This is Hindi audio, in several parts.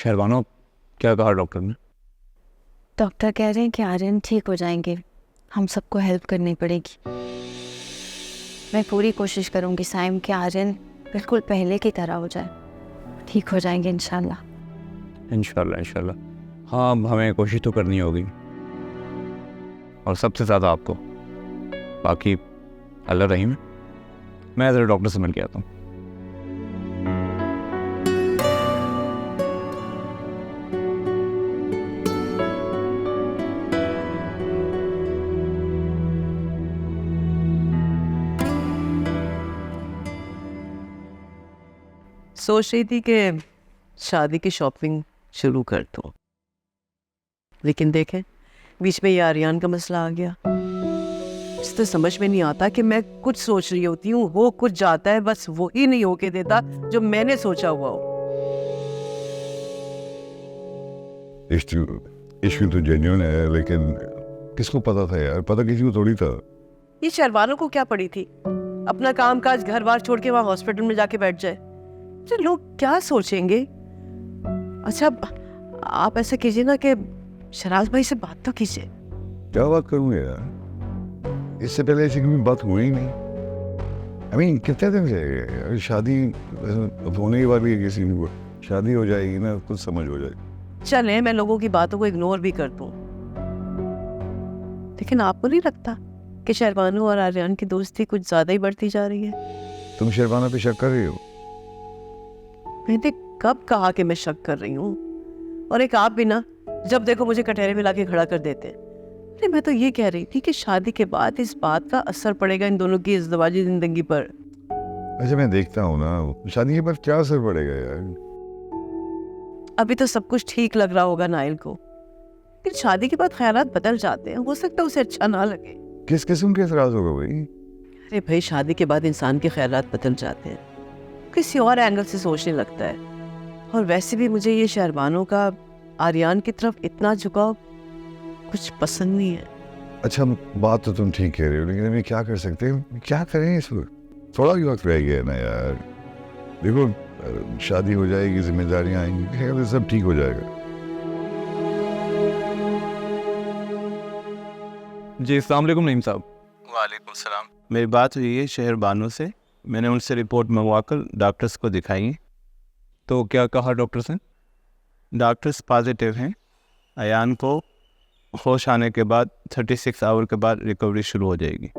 शहरबानो, क्या कहा डॉक्टर ने? डॉक्टर कह रहे हैं कि आर्यन ठीक हो जाएंगे, हम सबको हेल्प करनी पड़ेगी। मैं पूरी कोशिश करूंगी साइम कि आर्यन बिल्कुल पहले की तरह हो जाए, ठीक हो जाएंगे इंशाल्लाह। इंशाल्लाह इंशाल्लाह। हाँ, हमें कोशिश तो करनी होगी, और सबसे ज़्यादा आपको। बाकी अल्लाह रहीम है। मैं ज़रा डॉक्टर से मिल के आता हूँ। सोच रही थी कि शादी की शॉपिंग शुरू कर दूं, लेकिन देखें बीच में ये आर्यन का मसला आ गया। इस तो समझ में नहीं आता कि मैं कुछ सोच रही होती हूँ, वो कुछ जाता है, बस वो ही नहीं होके देता जो मैंने सोचा हुआ हो। इश्क तो जेन्युइन है, लेकिन किसको पता था यार? पता किसी को थोड़ी था। ये शहरबानों को क्या पड़ी थी, अपना काम काज घर बार छोड़ के वहां हॉस्पिटल में जाके बैठ जाए। तो लोग क्या सोचेंगे। अच्छा आप ऐसा कीजिए ना कि शराज भाई से बात तो कीजिए। क्या बात करूंगा यार, इससे पहले ऐसी कभी बात हुई ही नहीं। कितने दिन से शादी होने की बात भी है, किसी को शादी हो जाएगी ना, कुछ समझ हो जाएगी। चले मैं लोगों की बातों को इग्नोर भी कर दूं, लेकिन आपको नहीं लगता कि शहरबानो और आर्यन की दोस्ती कुछ ज्यादा ही बढ़ती जा रही है? तुम शहरबाना पे शक कर रही हो? मैंने कब कहा कि मैं शक कर रही हूँ? और एक आप भी ना, जब देखो मुझे कटहरे में लाके खड़ा कर देते हैं। अरे मैं तो ये कह रही थी कि शादी के बाद इस बात का असर पड़ेगा इन दोनों की इज़्दिवाजी जिंदगी पर। अच्छा मैं देखता हूँ ना, शादी के बाद क्या असर पड़ेगा यार। अभी तो सब कुछ ठीक लग रहा होगा नाइल को, लेकिन शादी के बाद ख्यालात बदल जाते हैं, हो सकता है उसे अच्छा ना लगे। किस किस्म के एतराज होगा भाई? अरे भाई शादी के बाद इंसान के ख्यालात बदल जाते हैं, किसी और एंगल से सोचने लगता है। और वैसे भी मुझे ये शहरबानों का आर्यन की तरफ इतना झुकाव कुछ पसंद नहीं है। अच्छा बात तो तुम ठीक कह रहे हो, लेकिन अभी क्या कर सकते हैं? क्या करें इस वक्त? थोड़ा ही वक्त रह गया ना यार। देखो शादी हो जाएगी, जिम्मेदारियां आएंगी, तो सब ठीक हो जाएगा। जी अस्सलाम वालेकुम नईम साहब। वालेकुम सलाम। मेरी बात हुई है शहरबानों से, मैंने उनसे रिपोर्ट मंगवाकर डॉक्टर्स को दिखाई है। तो क्या कहा डॉक्टर से? डॉक्टर्स पॉजिटिव हैं। अयान को होश आने के बाद 36 आवर के बाद रिकवरी शुरू हो जाएगी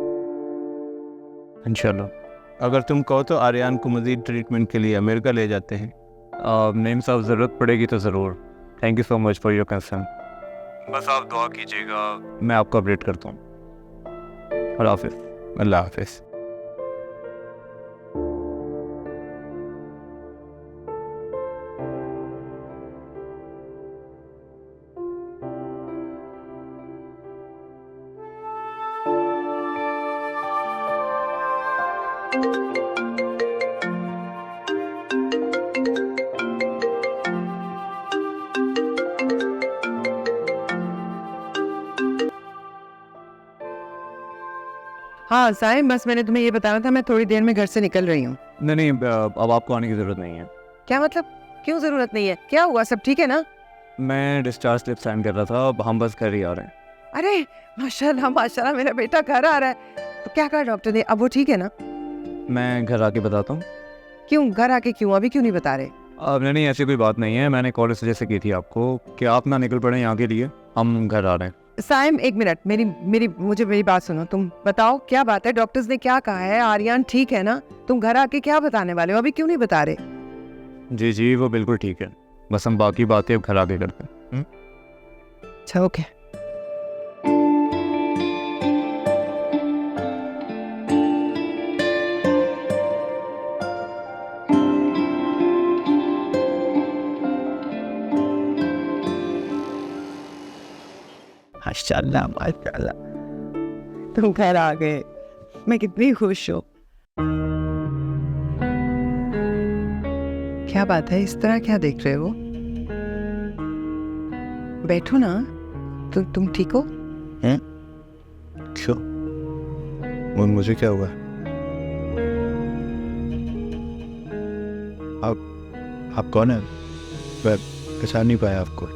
इंशाल्लाह। अगर तुम कहो तो आर्यन को मज़ीद ट्रीटमेंट के लिए अमेरिका ले जाते हैं। नईम साहब, ज़रूरत पड़ेगी तो ज़रूर। Thank you so much for your concern. बस आप दुआ कीजिएगा, मैं आपको अपडेट करता हूँ। अल्लाह हाफिज़। अल्लाह हाफिज़। हाँ साइम, बस मैंने तुम्हें ये बताना था, मैं थोड़ी देर में घर से निकल रही हूँ। नहीं, अब आपको आने की ज़रूरत नहीं है। क्या मतलब? क्यों जरूरत नहीं है? क्या हुआ? सब ठीक है ना? मैं डिस्चार्ज स्लिप साइन कर रहा था, अब हम बस घर ही आ रहे हैं। अरे माशाल्लाह माशाल्लाह, मेरा बेटा घर आ रहा है। तो क्या कहा डॉक्टर ने? अब वो ठीक है ना? मैं घर आके बताता हूँ। क्यों घर आके? क्यों अभी क्यों नहीं बता रहे? अब नहीं, ऐसी कोई बात नहीं है। मैंने कॉल इस वजह से की थी आपको कि आप ना निकल पड़े यहाँ के लिए, हम घर आ रहे हैं। साइम एक मिनट, मेरी बात सुनो। तुम बताओ क्या बात है? डॉक्टर्स ने क्या कहा है? आर्यन ठीक है ना? तुम घर आके क्या बताने वाले हो? अभी क्यों नहीं बता रहे? जी जी, वो बिल्कुल ठीक है, बस हम बाकी बातें अब घर आके करते हैं। अच्छा ओके। माशाल्लाह माशाल्लाह, तुम घर आ गए, मैं कितनी खुश हूँ। क्या बात है, इस तरह क्या देख रहे हो? बैठो ना। तुम ठीक हो? क्यों? मुझे क्या हुआ? आप कौन है? पहचान नहीं पाया आपको।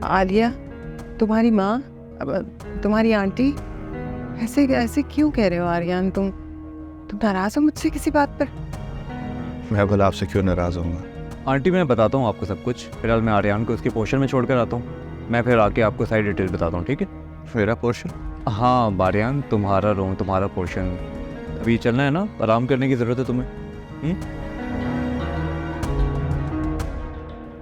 आलिया, तुम्हारी माँ, तुम्हारी आंटी, ऐसे ऐसे क्यों कह रहे हो आर्यन? तुम नाराज हो मुझसे किसी बात पर? मैं भला आपसे क्यों नाराज होऊंगा? आंटी मैं बताता हूँ आपको सब कुछ। फिलहाल मैं आर्यन को उसके पोर्शन में छोड़ कर आता हूँ। मैं फिर आके आपको सारी डिटेल बताता हूँ, ठीक है? मेरा पोर्शन? हाँ आर्यन, तुम्हारा रूम, तुम्हारा पोर्शन। अभी चलना है ना, आराम करने की ज़रूरत है तुम्हें।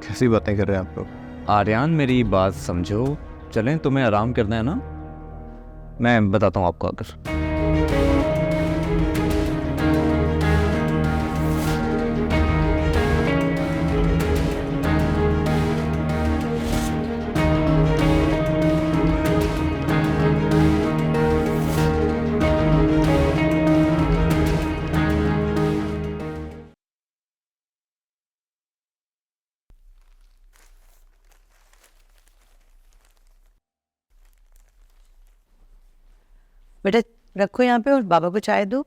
कैसी बातें कर रहे हैं आप लोग? आर्यन मेरी बात समझो, चलें, तुम्हें आराम करना है ना? मैं बताता हूँ आपको आकर। बेटा रखो यहाँ पे और बाबा को चाय दो।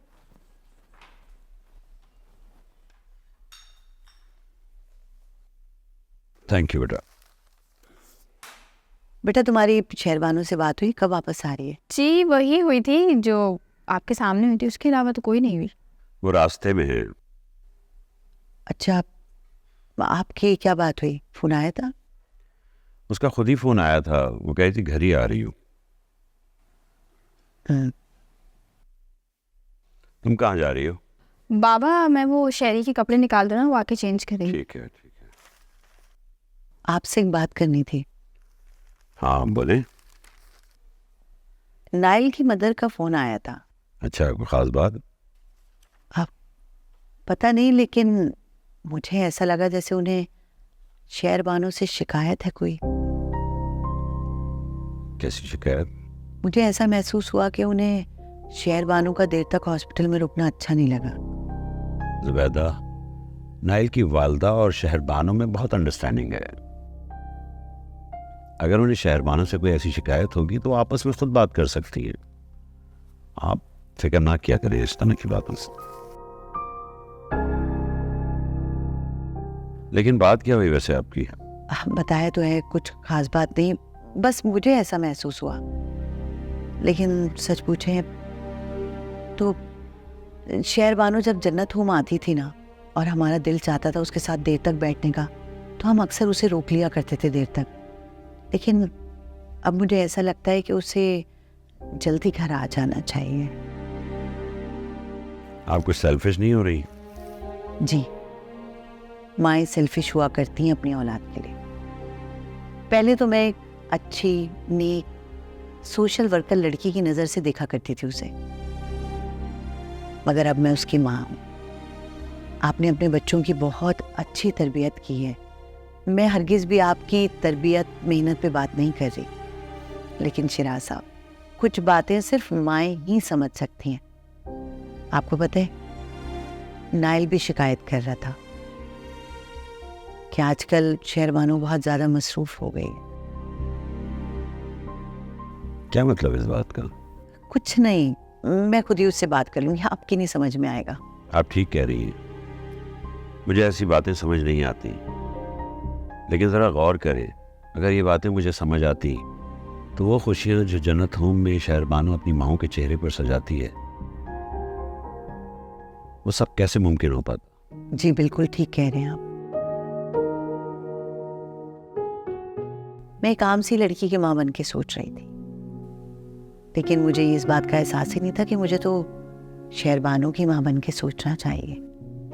थैंक यू बेटा। बेटा तुम्हारी शहरबानों से बात हुई? कब वापस आ रही है? जी वही हुई थी जो आपके सामने हुई थी, उसके अलावा तो कोई नहीं हुई। वो रास्ते में है। अच्छा, आपकी क्या बात हुई? फोन आया था? उसका खुद ही फोन आया था, वो कही थी घर ही आ रही हूँ। तुम कहाँ जा रही हो? बाबा मैं वो शहरी के कपड़े निकाल दो ना, वो आके चेंज करेंगे। ठीक है ठीक है। आपसे एक बात करनी थी। हाँ बोले। नाइल की मदर का फोन आया था। अच्छा, कोई खास बात? पता नहीं, लेकिन मुझे ऐसा लगा जैसे उन्हें शहरबानों से शिकायत है कोई। कैसी शिकायत? मुझे ऐसा महसूस हुआ कि उन्हें शहरबानों का देर तक हॉस्पिटल में रुकना अच्छा नहीं लगा। जुबैदा, नाइल की वालदा और शहरबानों में बहुत अंडरस्टैंडिंग है। अगर उन्हें शहरबानों से कोई ऐसी शिकायत होगी तो आपस में खुद बात कर सकती है। आप फिक्र ना किया करें इस तरह की बातों से। लेकिन बात क्या हुई वैसे आपकी? बताया तो है, कुछ खास बात नहीं, बस मुझे ऐसा महसूस हुआ। लेकिन सच पूछे तो शहरबानो जब जन्नत होम आती थी ना, और हमारा दिल चाहता था उसके साथ देर तक बैठने का, तो हम अक्सर उसे रोक लिया करते थे देर तक। लेकिन अब मुझे ऐसा लगता है कि उसे जल्दी घर आ जाना चाहिए। आप कुछ सेल्फिश नहीं हो रही? जी, माएँ सेल्फिश हुआ करती हैं अपनी औलाद के लिए। पहले तो मैं एक अच्छी, नेक, सोशल वर्कर लड़की की नज़र से देखा करती थी उसे, मगर अब मैं उसकी माँ हूँ। आपने अपने बच्चों की बहुत अच्छी तरबियत की है। मैं हरगिज़ भी आपकी तरबियत, मेहनत पे बात नहीं कर रही, लेकिन शिराज साहब, कुछ बातें सिर्फ माएँ ही समझ सकती हैं। आपको पता है, नाइल भी शिकायत कर रहा था कि आजकल शहरबानो बहुत ज़्यादा मसरूफ़ हो गई है। क्या मतलब इस बात का? कुछ नहीं, मैं खुद ही उससे बात कर लूँगी, आपकी नहीं समझ में आएगा। आप ठीक कह रही हैं, मुझे ऐसी बातें समझ नहीं आती, लेकिन ज़रा गौर करें, अगर ये बातें मुझे समझ आती तो वो खुशियाँ जो जन्नत होम में शहरबानो अपनी माँओं के चेहरे पर सजाती है, वो सब कैसे मुमकिन हो पाता? जी बिल्कुल ठीक कह रहे हैं आप। मैं एक आम सी लड़की की माँ बन के सोच रही थी, लेकिन मुझे इस बात का एहसास ही नहीं था कि मुझे तो शहरबानों की माँ बन के सोचना चाहिए,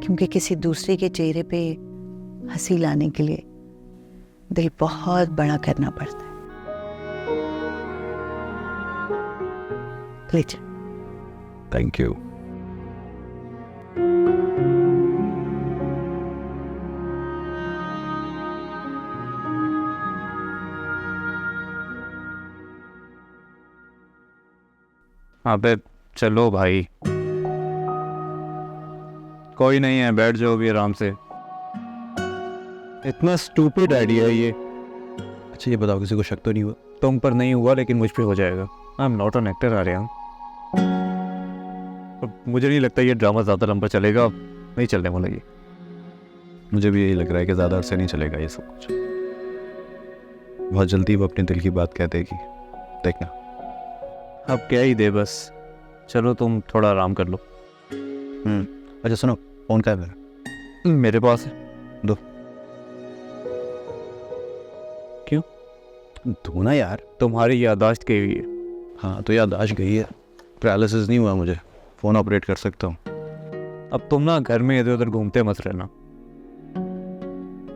क्योंकि किसी दूसरे के चेहरे पे हंसी लाने के लिए दिल बहुत बड़ा करना पड़ता है। लीजिए। Thank you. अबे चलो भाई, कोई नहीं है, बैठ जाओ भी आराम से। इतना स्टूपिड आइडिया है ये। अच्छा ये बताओ, किसी को शक तो नहीं हुआ? तुम पर नहीं हुआ, लेकिन मुझ पे हो जाएगा। I am not an actor Aryan. मुझे नहीं लगता ये ड्रामा ज़्यादा लंबा चलेगा, नहीं चलने वाला ये। मुझे भी यही लग रहा है कि ज़्यादा अरसे नहीं चलेगा ये सब कुछ। बहुत जल्दी वो अपने दिल की बात कह देगी, देखना। अब क्या ही दे बस। चलो तुम थोड़ा आराम कर लो। अच्छा सुनो, फ़ोन का है मेरा? मेरे पास है। दो। क्यों? दो ना यार। तुम्हारी याददाश्त गई हुई है। हाँ तो याददाश्त गई है, पैरालिसिस नहीं हुआ मुझे, फ़ोन ऑपरेट कर सकता हूँ। अब तुम ना घर में इधर उधर घूमते मत रहना,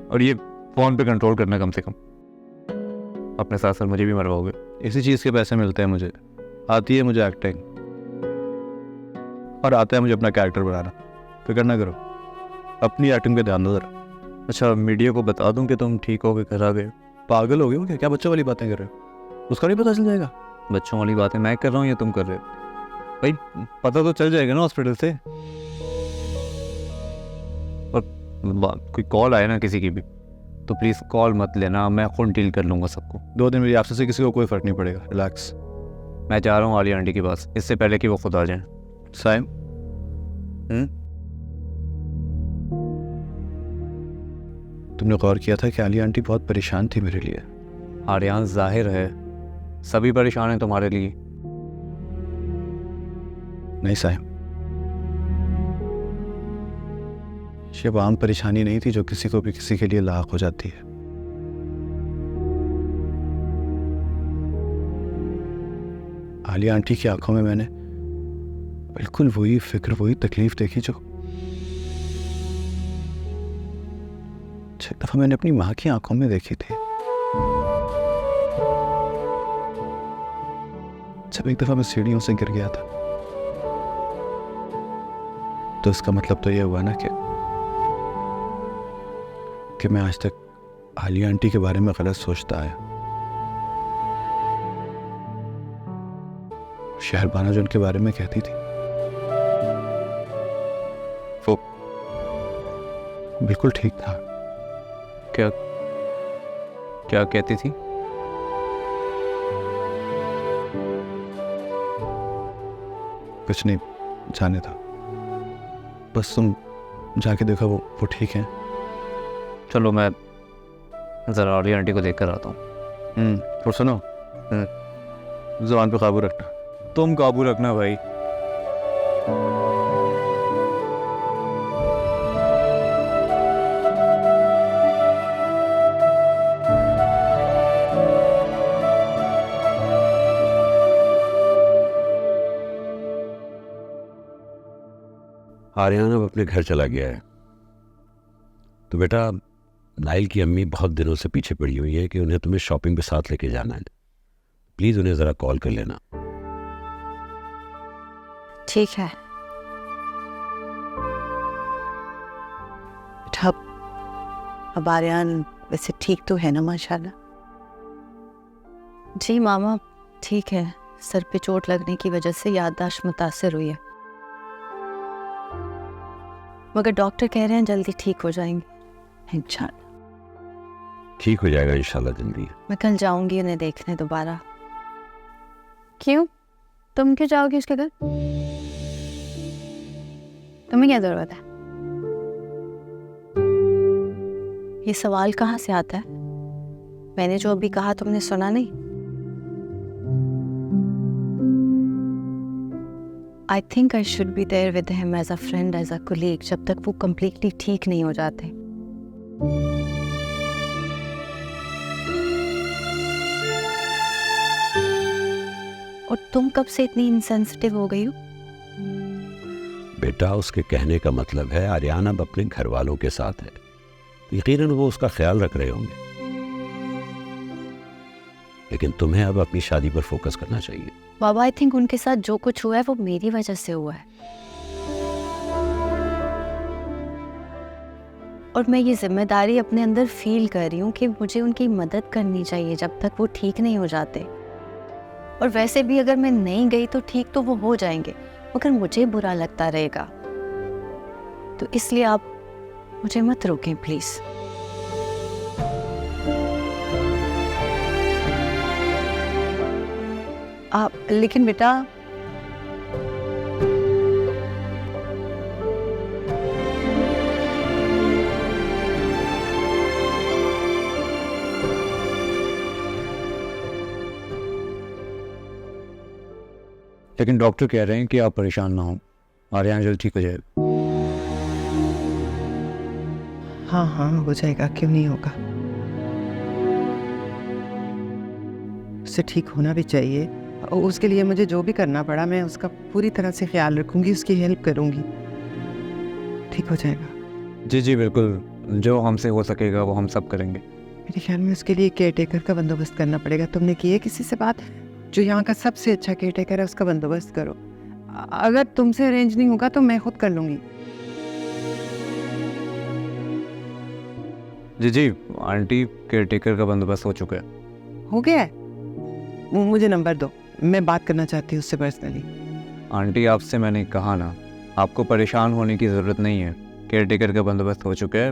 और ये फ़ोन पे कंट्रोल करना कम से कम। अपने साथ साथ मुझे भी मरवाओगे। इसी चीज़ के पैसे मिलते हैं मुझे। आती है मुझे एक्टिंग, और आता है मुझे अपना कैरेक्टर बनाना। फिक्र ना करो, अपनी एक्टिंग पे ध्यान दो जरा। अच्छा, मीडिया को बता दूं कि तुम ठीक हो के घर आ गए? पागल हो गए हो क्या? क्या बच्चों वाली बातें कर रहे हो? उसका नहीं पता चल जाएगा? बच्चों वाली बातें मैं कर रहा हूँ या तुम कर रहे हो? भाई पता तो चल जाएगा ना हॉस्पिटल से। और कोई कॉल आए ना किसी की भी तो प्लीज़ कॉल मत लेना, मैं खुद डील कर लूँगा सबको। 2 दिन मेरी आपसे से किसी को कोई फ़र्क नहीं पड़ेगा, रिलैक्स। मैं जा रहा हूँ आलिया आंटी के पास, इससे पहले कि वो खुद आ जाएं। साइम, तुमने गौर किया था कि आलिया आंटी बहुत परेशान थी मेरे लिए? आर्यान, जाहिर है सभी परेशान हैं तुम्हारे लिए। नहीं साइम, ये अब आम परेशानी नहीं थी जो किसी को भी किसी के लिए लाक हो जाती है। आलिया आंटी की आंखों में मैंने बिल्कुल वही फिक्र, वही तकलीफ देखी जो एक दफा मैंने अपनी माँ की आंखों में देखी थी। जब एक दफा मैं सीढ़ियों से गिर गया था, तो इसका मतलब तो ये हुआ ना कि मैं आज तक आलिया आंटी के बारे में गलत सोचता आया। शहरबाना जो उनके बारे में कहती थी वो बिल्कुल ठीक था। क्या क्या कहती थी? कुछ नहीं, जाने था। बस तुम जाके देखो वो ठीक है। चलो मैं ज़रा आलिया आंटी को देख कर आता हूँ। और सुनो, ज़ुबान पे काबू रखना। तुम काबू रखना भाई। आर्यन अब अपने घर चला गया है, तो बेटा नाइल की अम्मी बहुत दिनों से पीछे पड़ी हुई है कि उन्हें तुम्हें शॉपिंग पे साथ लेके जाना है। प्लीज़ उन्हें ज़रा कॉल कर लेना। ठीक है। बेटा, अब आर्यन वैसे ठीक तो है ना माशाल्लाह? जी मामा ठीक है, सर पे चोट लगने की वजह से याददाश्त मुतासिर हुई है, मगर डॉक्टर कह रहे हैं जल्दी ठीक हो जाएंगे इंशाल्लाह। ठीक हो जाएगा इंशाल्लाह जल्दी। मैं कल जाऊंगी उन्हें देखने दोबारा। क्यों? तुम क्यों जाओगी उसके घर? तुम्हें क्या जरूरत है? ये सवाल कहाँ से आता है? मैंने जो अभी कहा तुमने सुना नहीं? I think I should be there with him as a friend, as a colleague, जब तक वो कम्प्लीटली ठीक नहीं हो जाते। और तुम कब से इतनी इनसेंसिटिव हो गई हो? बेटा उसके कहने का मतलब है आर्यन अब अपने घर वालों के साथ है, यकीनन वो उसका ख्याल रख रहे होंगे, लेकिन तुम्हें अब अपनी शादी पर फोकस करना चाहिए। बाबा आई थिंक उनके साथ जो कुछ हुआ है वो मेरी वजह से हुआ है, और मैं ये जिम्मेदारी अपने अंदर फील कर रही हूँ कि मुझे उनकी मदद करनी चाहिए जब तक वो ठीक नहीं हो जाते। और वैसे भी अगर मैं नहीं गई तो ठीक तो वो हो जाएंगे, मगर मुझे बुरा लगता रहेगा, तो इसलिए आप मुझे मत रोकें प्लीज। आप लेकिन बेटा लेकिन डॉक्टर कह रहे हैं कि आप परेशान ना हो, आर्यन जल्द ठीक हो जाएगा। हाँ हाँ हो जाएगा, क्यों नहीं होगा। उसे ठीक होना भी चाहिए और उसके लिए मुझे जो भी करना पड़ा मैं उसका पूरी तरह से ख्याल रखूंगी, उसकी हेल्प करूंगी। ठीक हो जाएगा। जी जी बिल्कुल, जो हमसे हो सकेगा वो हम सब करेंगे। मेरे ख्याल में उसके लिए केयर टेकर का बंदोबस्त करना पड़ेगा। तुमने की है किसी से बात? जो यहाँ का सबसे अच्छा केयर टेकर है उसका बंदोबस्त करो। अगर तुमसे अरेंज नहीं होगा तो मैं खुद कर लूंगी। जी जी आंटी, केयर टेकर का बंदोबस्त हो चुका है। हो गया है? मुझे नंबर दो, मैं बात करना चाहती हूँ उससे पर्सनली। आंटी आपसे मैंने कहा ना, आपको परेशान होने की ज़रूरत नहीं है। केयर टेकर का बंदोबस्त हो चुका है,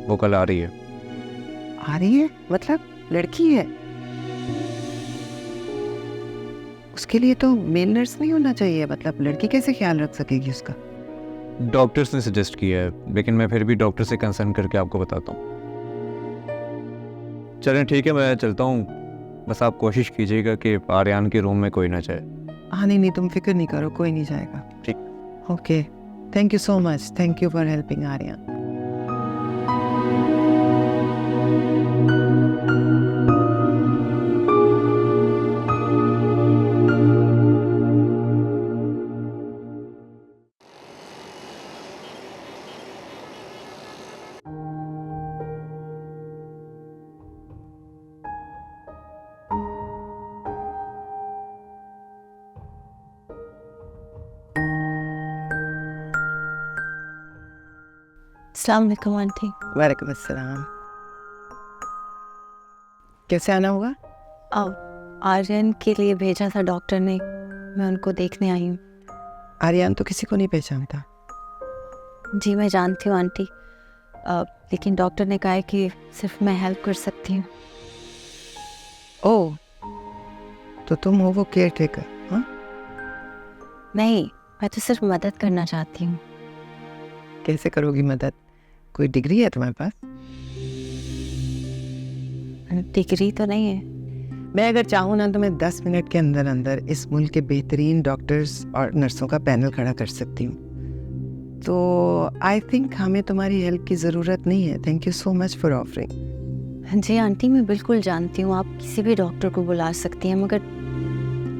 वो कल आ रही है। आ रही है? मतलब लड़की है? उसके लिए तो मेल नर्स नहीं होना चाहिए, मतलब लड़की कैसे ख्याल रख सकेगी उसका? डॉक्टर्स ने सजेस्ट किया है, लेकिन मैं फिर भी डॉक्टर से कंसर्न करके आपको बताता हूँ। चलें ठीक है, मैं चलता हूँ। बस आप कोशिश कीजिएगा कि आर्यन के रूम में कोई ना जाए। हाँ नहीं, तुम फिक्र नहीं करो, कोई नहीं जाएगा। ठीक। Okay, thank you so much, thank you for helping Aryan. अस्सलाम वालेकुम आंटी। वालेकुम अस्सलाम। कैसे आना हुआ? आर्यन के लिए भेजा था डॉक्टर ने, मैं उनको देखने आई हूँ। आर्यन तो किसी को नहीं पहचानता। जी मैं जानती हूँ आंटी, लेकिन डॉक्टर ने कहा है कि सिर्फ मैं हेल्प कर सकती हूँ। ओह, तो तुम हो वो केयर टेकर? हाँ, नहीं, मैं तो सिर्फ मदद करना चाहती हूँ। कैसे करोगी मदद? कोई डिग्री है तुम्हारे पास? डिग्री तो नहीं है। मैं अगर चाहूँ ना तो मैं 10 मिनट के अंदर अंदर इस मुल्क के बेहतरीन डॉक्टर्स और नर्सों का पैनल खड़ा कर सकती हूँ। तो आई थिंक हमें तुम्हारी हेल्प की ज़रूरत नहीं है। Thank you so much for offering. जी आंटी, मैं बिल्कुल जानती हूँ, आप किसी भी डॉक्टर को बुला सकती हैं, मगर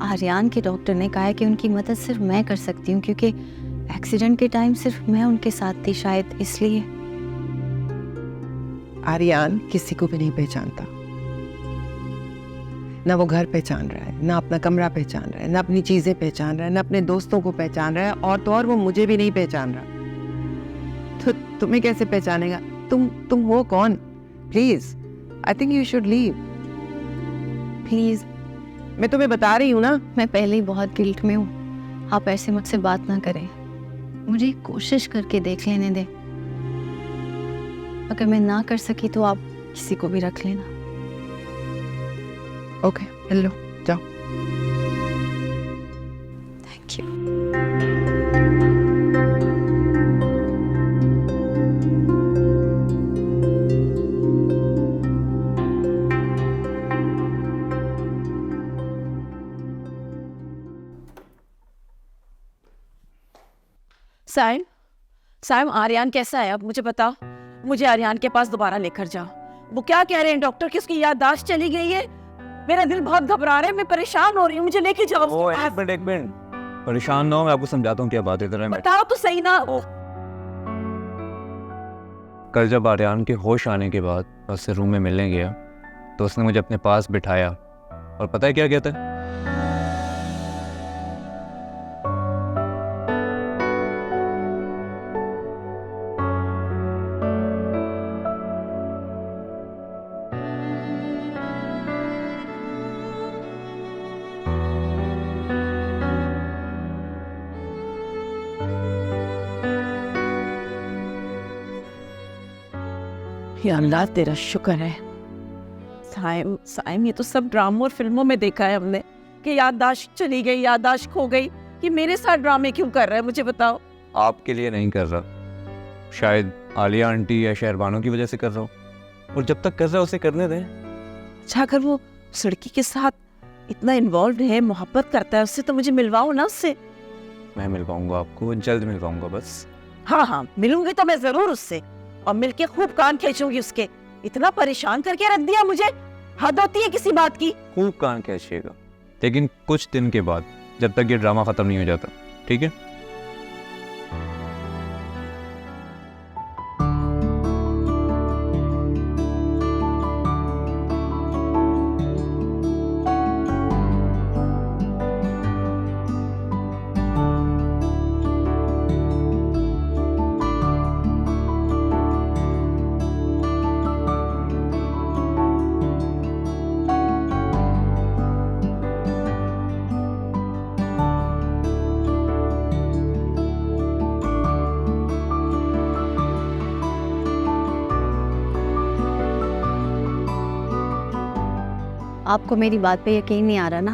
आर्यन के डॉक्टर ने कहा है कि उनकी मदद सिर्फ मैं कर सकती हूँ, क्योंकि एक्सीडेंट के टाइम सिर्फ मैं उनके साथ थी, शायद इसलिए। आर्यन किसी को भी नहीं पहचानता, ना वो घर पहचान रहा है, ना अपना कमरा पहचान रहा है, ना अपनी चीजें पहचान रहा है, ना अपने दोस्तों को पहचान रहा है, और तो और वो मुझे भी नहीं पहचान रहा। तो तुम्हें कैसे पहचानेगा? तुम हो कौन? Please, I think you should leave. Please, मैं तुम्हें बता रही हूँ ना। मैं पहले ही बहुत गिल्ट में हूँ, आप ऐसे मुझसे बात ना करें, मुझे कोशिश करके देख लेने दें। अगर मैं ना कर सकी तो आप किसी को भी रख लेना। ओके, हेलो, जाओ। Thank you. साइम, साइम, आर्यन कैसा है अब मुझे बताओ। मुझे आर्यन के पास दोबारा लेकर जाओ। वो क्या कह रहे हैं डॉक्टर कि उसकी याददाश्त चली गई है? मेरा दिल बहुत घबरा रहा है, मैं परेशान हो रही हूँ, मुझे लेके जाओ। एक मिनट परेशान ना हो, मैं आपको समझाता हूँ क्या बात है। इधर बताओ तो सही ना। कल जब आर्यन के होश आने के बाद मैं उससे रूम में मिलने गया तो उसने मुझे अपने पास बिठाया और पता है क्या कहता है? या अल्लाह तेरा शुक्र है। साइम, साइम, ये तो सब ड्रामों और फिल्मों में देखा है हमने कि याददाश्त चली गई, याददाश्त खो गई। ये मेरे साथ ड्रामे क्यों कर रहा है मुझे बताओ। आपके लिए नहीं कर रहा, शायद आलिया आंटी या शहरबानों की वजह से कर रहा हूँ, और जब तक कर रहा है उसे करने दें। अच्छा, अगर वो उस लड़की के साथ इतना इन्वॉल्व है, मोहब्बत करता है उससे, तो मुझे मिलवाओ ना उससे। मैं मिल पाऊंगा आपको, जल्द मिल पाऊंगा बस। हाँ हाँ, मिलूंगी तो मैं जरूर उससे, और मिलके खूब कान खींचूंगी उसके। इतना परेशान करके रख दिया मुझे, हद होती है किसी बात की। खूब कान खींचिएगा, लेकिन कुछ दिन के बाद, जब तक ये ड्रामा खत्म नहीं हो जाता, ठीक है? आपको मेरी बात पे यकीन नहीं आ रहा ना?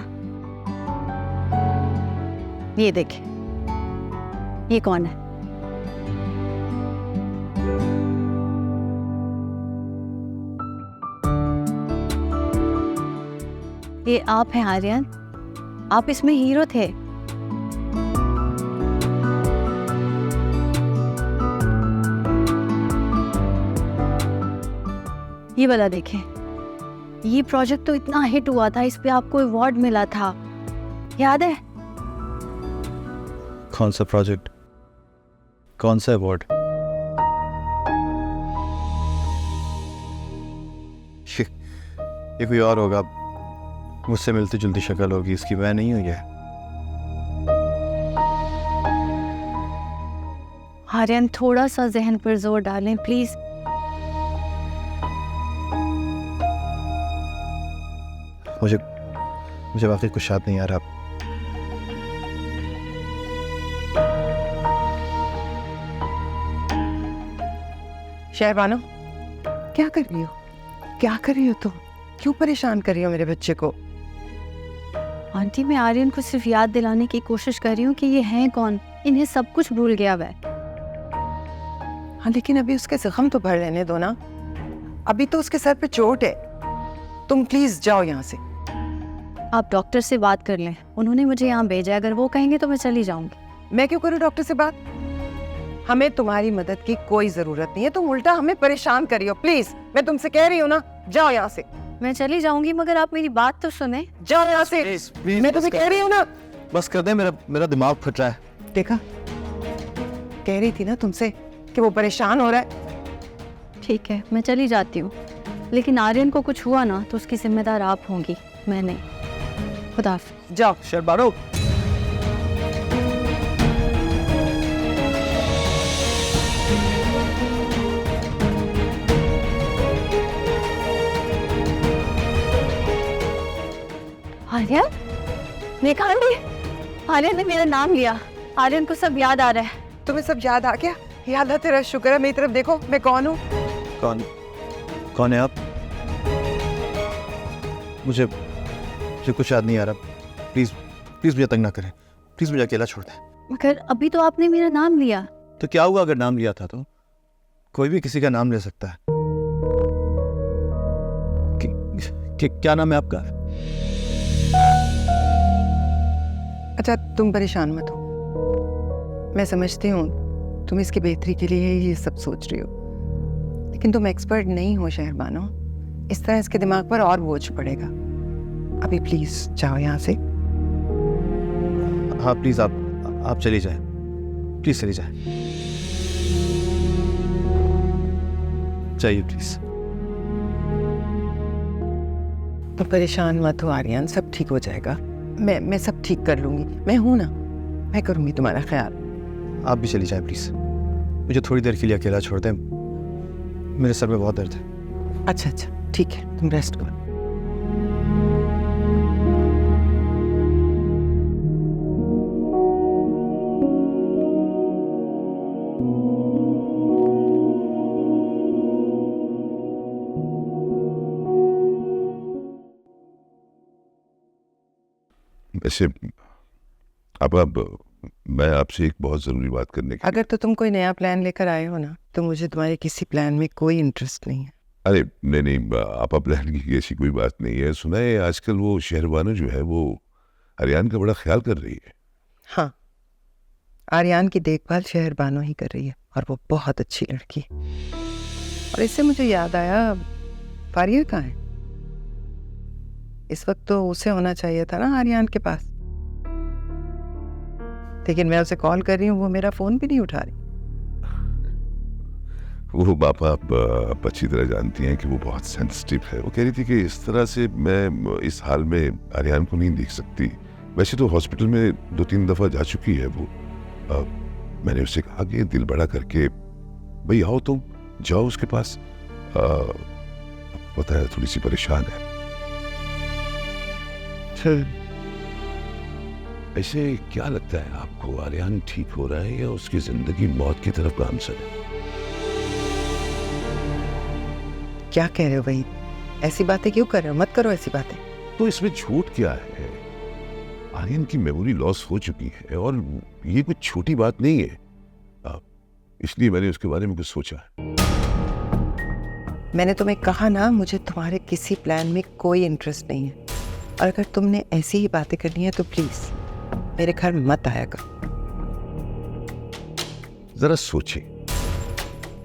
ये देखे, ये कौन है? ये आप हैं आर्यन? आप इसमें हीरो थे। ये वाला देखें, ये प्रोजेक्ट तो इतना हिट हुआ था, इस पे आपको अवार्ड मिला था, याद है? कौन सा प्रोजेक्ट, कौन सा अवार्ड? ये कोई और होगा, मुझसे मिलती जुलती शक्ल होगी इसकी, मैं नहीं हूँ ये। आर्यन, थोड़ा सा जहन पर जोर डालें प्लीज। मुझे वाकई कुछ याद नहीं आ रहा। शहरबानो, क्या कर रही हो? क्या कर रही हो तुम? क्यों परेशान कर रही हो मेरे बच्चे को? आंटी, मैं आर्यन को सिर्फ याद दिलाने की कोशिश कर रही हूँ कि ये हैं कौन। इन्हें सब कुछ भूल गया वह। हाँ, लेकिन अभी उसके जख्म तो भर लेने दो ना, अभी तो उसके सर पे चोट है। तुम प्लीज जाओ यहाँ से। आप डॉक्टर से बात कर लें, उन्होंने मुझे यहाँ भेजा है, अगर वो कहेंगे तो मैं चली जाऊंगी। मैं क्यों करूँ डॉक्टर से बात? हमें तुम्हारी मदद की कोई जरूरत नहीं है, तुम उल्टा हमें परेशान करियो। प्लीज, मैं तुमसे कह रही हूँ ना, जाओ यहाँ से। मैं चली जाऊंगी, मगर आप मेरी बात तो सुने। जाओ यहाँ से, मैं तुम्हें कह रही हूँ ना। बस कर दे, मेरा दिमाग फट रहा है। देखा, कह रही थी ना तुमसे कि वो परेशान हो रहा है। ठीक है, मैं चली जाती हूँ, लेकिन आर्यन को कुछ हुआ ना तो उसकी जिम्मेदार आप होंगी, मैं नहीं। खुदा हाफिज़। जाओ। शहरबानो, आर्यन, देखा आंटी, आर्यन ने मेरा नाम लिया। आर्यन को सब याद आ रहा है। तुम्हें सब याद आ गया? याद है, तेरा शुक्र है। मेरी तरफ देखो, मैं कौन हूँ। कौन है आप? मुझे कुछ याद नहीं आ रहा। प्लीज मुझे तंग ना करें, प्लीज मुझे अकेला छोड़ दें। मगर अभी तो आपने मेरा नाम लिया। तो क्या हुआ अगर नाम लिया था तो? कोई भी किसी का नाम ले सकता है। क्या नाम है आपका? अच्छा, तुम परेशान मत हो, मैं समझती हूँ तुम इसकी बेहतरी के लिए ये सब सोच रही हो, लेकिन तुम एक्सपर्ट नहीं हो शहरबानो। इस तरह इसके दिमाग पर और बोझ पड़ेगा। अभी प्लीज जाओ यहाँ से। हाँ प्लीज, आप चली जाए, प्लीज चली जाए, चाहिए प्लीज। तो परेशान मत हो आर्यन, सब ठीक हो जाएगा। मैं सब ठीक कर लूंगी, मैं हूं ना, मैं करूंगी तुम्हारा ख्याल। आप भी चली जाए प्लीज, मुझे थोड़ी देर के लिए अकेला छोड़ दें, मेरे सर में बहुत दर्द है। अच्छा, ठीक है, तुम रेस्ट करो। वैसे अब मैं आपसे एक बहुत ज़रूरी बात करने की। अगर तो तुम कोई नया प्लान लेकर आए हो ना, तो मुझे तुम्हारे किसी प्लान में कोई इंटरेस्ट नहीं है। अरे नहीं नहीं, आपा प्लान की ऐसी कोई बात नहीं है। सुना है आजकल वो शहरबानो जो है वो आर्यन का बड़ा ख्याल कर रही है। हाँ, आर्यन की देखभाल शहरबानो ही कर रही है और वो बहुत अच्छी लड़की है। और इससे मुझे याद आया, फारिया कहाँ है? इस वक्त तो उसे होना चाहिए था ना आर्यन के पास, लेकिन मैं उसे कॉल कर रही हूँ, वो मेरा फोन भी नहीं उठा रही। वो बापा आप अच्छी तरह जानती हैं कि वो बहुत सेंसिटिव है। वो कह रही थी कि इस तरह से मैं इस हाल में आर्यन को नहीं देख सकती। वैसे तो हॉस्पिटल में 2-3 दफ़ा जा चुकी है वो। मैंने उससे कहा कि दिल बड़ा करके भाई आओ तुम जाओ उसके पास। पता है थोड़ी सी परेशान है। ऐसे क्या लगता है आपको, आर्यन ठीक हो रहा है या उसकी जिंदगी मौत की तरफ गामजन है? क्या कह रहे हो वहीद? ऐसी बातें क्यों कर रहे हो? मत करो ऐसी बातें। तो इसमें झूठ क्या है? आर्यन की मेमोरी लॉस हो चुकी है और ये कुछ छोटी बात नहीं है। इसलिए मैंने उसके बारे में कुछ सोचा है। मैंने तुम्हें कहा ना, मुझे तुम्हारे किसी प्लान में कोई इंटरेस्ट नहीं है। और अगर तुमने ऐसी ही बातें करनी है तो प्लीज मेरे घर मत आया करो। जरा सोचिए,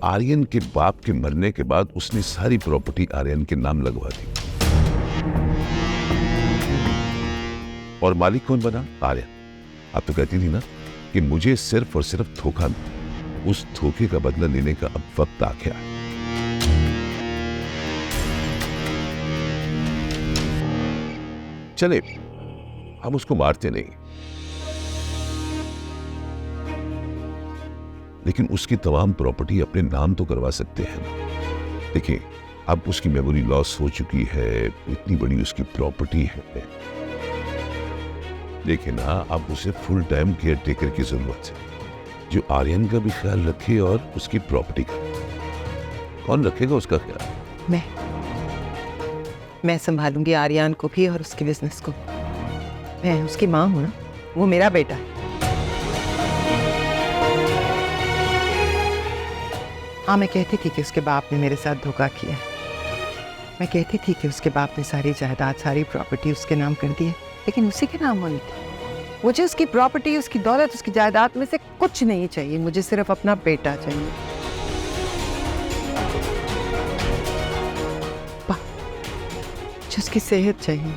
आर्यन के बाप के मरने के बाद उसने सारी प्रॉपर्टी आर्यन के नाम लगवा दी और मालिक कौन बना? आर्यन। आप तो कहती थी ना कि मुझे सिर्फ और सिर्फ धोखा मिला। उस धोखे का बदला लेने का अब वक्त आ गया है। चले, हम उसको मारते नहीं, लेकिन उसकी तमाम प्रॉपर्टी अपने नाम तो करवा सकते हैं ना। देखिए, अब उसकी मेमोरी लॉस हो चुकी है, इतनी बड़ी उसकी प्रॉपर्टी है। देखिए ना, अब उसे फुल टाइम केयर टेकर की जरूरत है जो आर्यन का भी ख्याल रखे और उसकी प्रॉपर्टी का। कौन रखेगा उसका ख्याल? मैं संभालूंगी आर्यन को भी और उसके बिजनेस को। मैं उसकी माँ हूं ना, वो मेरा बेटा है। हाँ, मैं कहती थी कि उसके बाप ने मेरे साथ धोखा किया। मैं कहती थी कि उसके बाप ने सारी जायदाद, सारी प्रॉपर्टी उसके नाम कर दी है, लेकिन उसी के नाम होनी थी। मुझे उसकी प्रॉपर्टी, उसकी दौलत, उसकी जायदाद में से कुछ नहीं चाहिए। मुझे सिर्फ अपना बेटा चाहिए। मुझे उसकी सेहत चाहिए,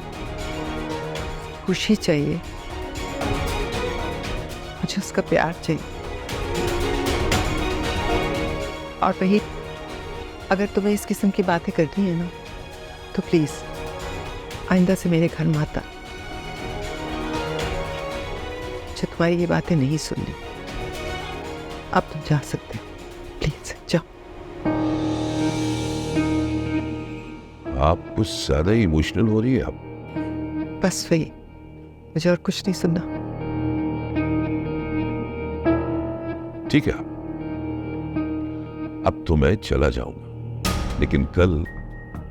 खुशी चाहिए, मुझे उसका प्यार चाहिए। और वही, अगर तुम्हें इस किस्म की बातें करनी है ना, तो प्लीज आइंदा से मेरे घर मत आ। मुझे तुम्हारी ये बातें नहीं सुननी। अब तुम जा सकते हो, प्लीज जाओ। आप कुछ ज्यादा ही इमोशनल हो रही है आप। बस वही, मुझे और कुछ नहीं सुनना। ठीक है, अब तो मैं चला जाऊंगा, लेकिन कल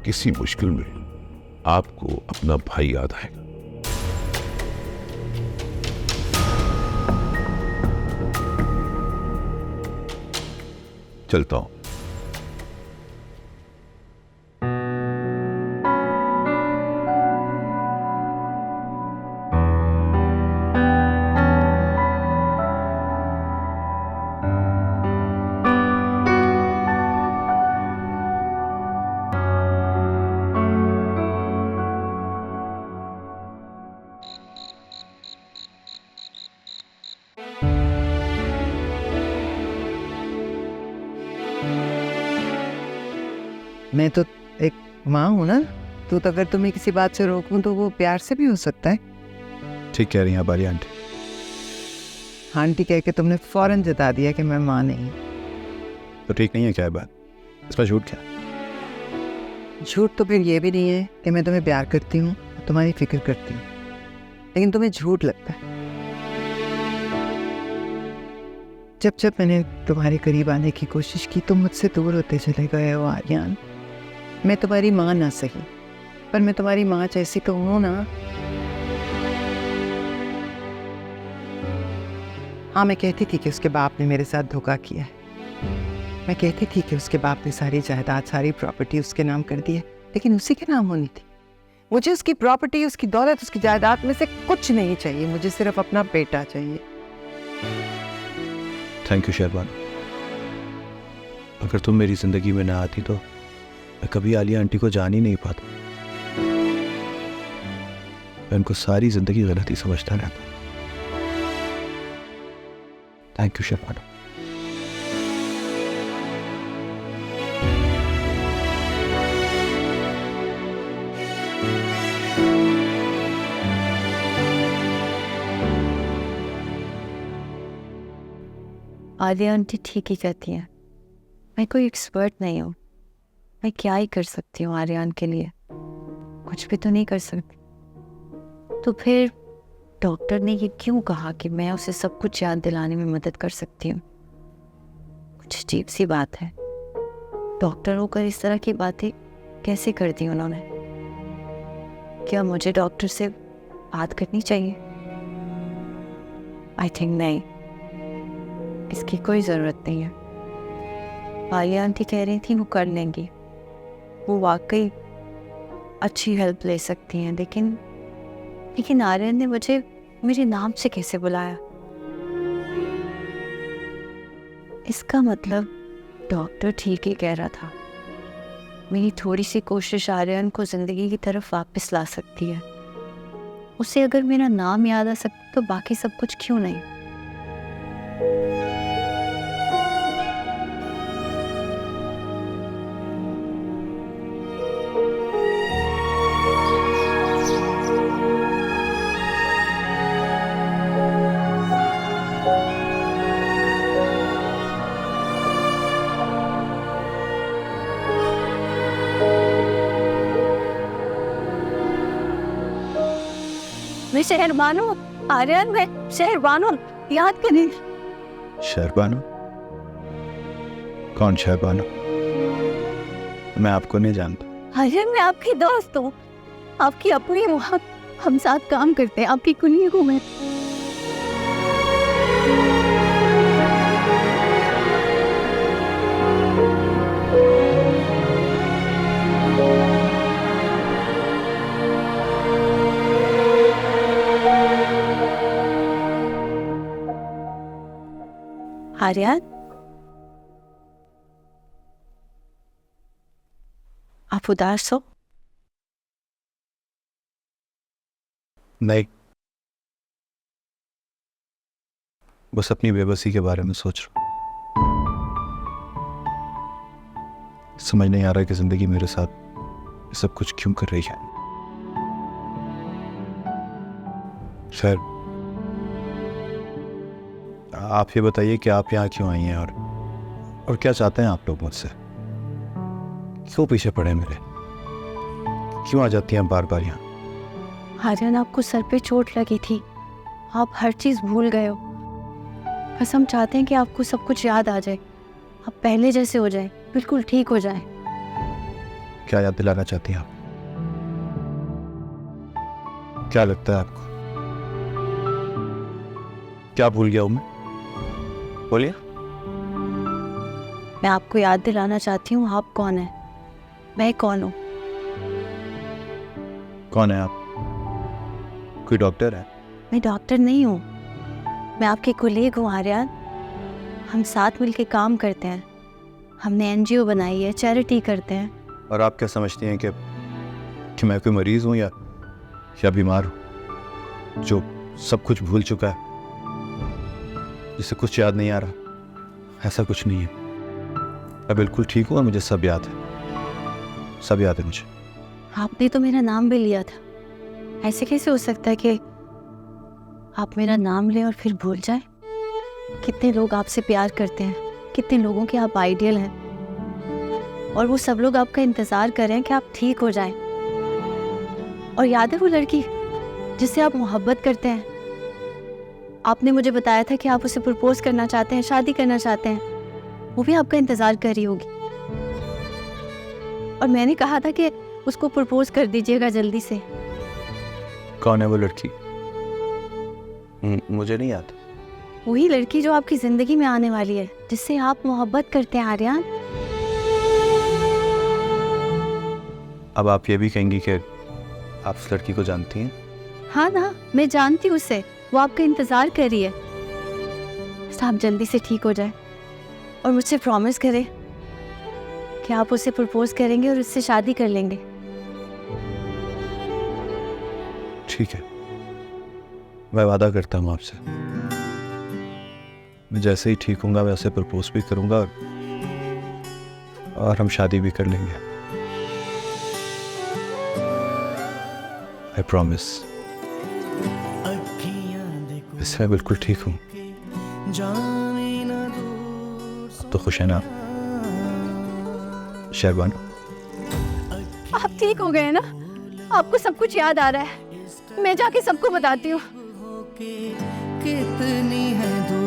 किसी मुश्किल में आपको अपना भाई याद आएगा। चलता हूं। मैं तो एक माँ हूं ना, तो अगर तुम्हें किसी बात से रोकूं तो वो प्यार से भी हो सकता है। ठीक कह रही हैं आप आर्या आंटी। आंटी कह के तुमने फौरन जता दिया कि मैं माँ नहीं। तो ठीक नहीं है क्या है बात? इस पर झूठ क्या? झूठ तो फिर ये भी नहीं है कि मैं तुम्हें प्यार करती हूँ, तुम्हारी फिक्र करती हूँ, लेकिन तुम्हें झूठ लगता है। जब जब मैंने तुम्हारे करीब आने की कोशिश की तुम मुझसे दूर होते चले गए हो आर्यन। मैं तुम्हारी माँ ना सही, पर मैं तुम्हारी माँ जैसी तो हूँ ना। हाँ, मैं कहती थी कि उसके बाप ने मेरे साथ धोखा किया है, मैं कहती थी कि उसके बाप ने सारी जायदाद सारी प्रॉपर्टी उसके नाम कर दी है, लेकिन उसी के नाम होनी थी। मुझे उसकी प्रॉपर्टी, उसकी दौलत, उसकी जायदाद में से कुछ नहीं चाहिए। मुझे सिर्फ अपना बेटा चाहिए। Thank you Shehrbano. अगर तुम मेरी ज़िंदगी में ना आती तो मैं कभी आलिया आंटी को जान ही नहीं पाता। मैं उनको सारी ज़िंदगी गलत ही समझता रहता। Thank you Shehrbano. Alia aunty ठीक ही कहती हैं। मैं कोई एक्सपर्ट नहीं हूँ। मैं क्या ही कर सकती हूँ आर्यन के लिए? कुछ भी तो नहीं कर सकती। तो फिर डॉक्टर ने ये क्यों कहा कि मैं उसे सब कुछ याद दिलाने में मदद कर सकती हूँ? कुछ अजीब सी बात है। डॉक्टर होकर इस तरह की बातें कैसे कर दी उन्होंने? क्या मुझे डॉक्टर से बात करनी चाहिए? आई थिंक नहीं, इसकी कोई ज़रूरत नहीं है। आलिया आंटी कह रही थी वो कर लेंगी, वो वाकई अच्छी हेल्प ले सकती हैं, लेकिन आर्यन ने मुझे मेरे नाम से कैसे बुलाया? इसका मतलब डॉक्टर ठीक ही कह रहा था। मेरी थोड़ी सी कोशिश आर्यन को ज़िंदगी की तरफ वापस ला सकती है। उसे अगर मेरा नाम याद आ सकता तो बाकी सब कुछ क्यों नहीं? मैं शहरबानो आर्यन, मैं शहरबानो, याद करें। शहरबानो? कौन शहरबानो? मैं आपको नहीं जानता। आर्यन, मैं आपकी दोस्त हूँ, आपकी अपनी हूँ। हम साथ काम करते हैं, आपकी कुली हूँ मैं। आर्यन, आप उदास हो? नहीं, बस अपनी बेबसी के बारे में सोच रहा हूं। समझ नहीं आ रहा कि जिंदगी मेरे साथ ये सब कुछ क्यों कर रही है। खैर, आप ये बताइए कि आप यहाँ क्यों आई हैं और क्या चाहते हैं आप लोग मुझसे? क्यों पीछे पड़े मेरे? क्यों आ जाती हैं बार बार यहाँ? आर्यन, आपको सर पे चोट लगी थी, आप हर चीज़ भूल गए हो। बस हम चाहते हैं कि आपको सब कुछ याद आ जाए, आप पहले जैसे हो जाए, बिल्कुल ठीक हो जाए। क्या याद दिलाना चाहती हैं आप? क्या लगता है आपको? क्या भूल गया हूं मैं? बोलिए। मैं आपको याद दिलाना चाहती हूँ आप कौन है, मैं कौन हूँ। कौन है आप? कोई डॉक्टर है? मैं डॉक्टर नहीं हूँ, मैं आपके कोलीग हूँ आर्यन। हम साथ मिलके काम करते हैं, हमने एनजीओ बनाई है, चैरिटी करते हैं। और आप क्या समझती हैं कि मैं कोई मरीज हूँ या बीमार हूँ जो सब कुछ भूल चुका है, जिसे कुछ याद नहीं आ रहा? ऐसा कुछ नहीं है, मैं बिल्कुल ठीक हूँ और मुझे सब याद है, सब याद है मुझे। आपने तो मेरा नाम भी लिया था, ऐसे कैसे हो सकता है कि आप मेरा नाम लें और फिर भूल जाएं? कितने लोग आपसे प्यार करते हैं, कितने लोगों के आप आइडियल हैं, और वो सब लोग आपका इंतज़ार कर रहे हैं कि आप ठीक हो जाएं। और याद है वो लड़की जिससे आप मोहब्बत करते हैं? आपने मुझे बताया था कि आप उसे प्रपोज करना चाहते हैं, शादी करना चाहते हैं। वो भी आपका इंतज़ार कर रही होगी। और मैंने कहा था कि उसको प्रपोज कर दीजिएगा जल्दी से। कौन है वो लड़की? मुझे नहीं याद। वही लड़की जो आपकी ज़िंदगी में आने वाली है, जिससे आप मोहब्बत करते हैं आर्यन। अब आप ये भी कहेंगी कि आप उस लड़की को जानती हैं? हाँ ना, मैं जानती हूँ उसे, वो आपका इंतज़ार कर रही है। बस आप जल्दी से ठीक हो जाए और मुझसे प्रॉमिस करें कि आप उसे प्रपोज करेंगे और उससे शादी कर लेंगे। ठीक है, मैं वादा करता हूँ आपसे, मैं जैसे ही ठीक होऊंगा मैं उसे प्रपोज भी करूंगा और हम शादी भी कर लेंगे। I promise. इससे मैं बिल्कुल ठीक हूँ। अब तो खुश है ना शहरबान? आप ठीक हो गए ना? आपको सब कुछ याद आ रहा है? मैं जाके सबको बताती हूँ। कितनी है दूर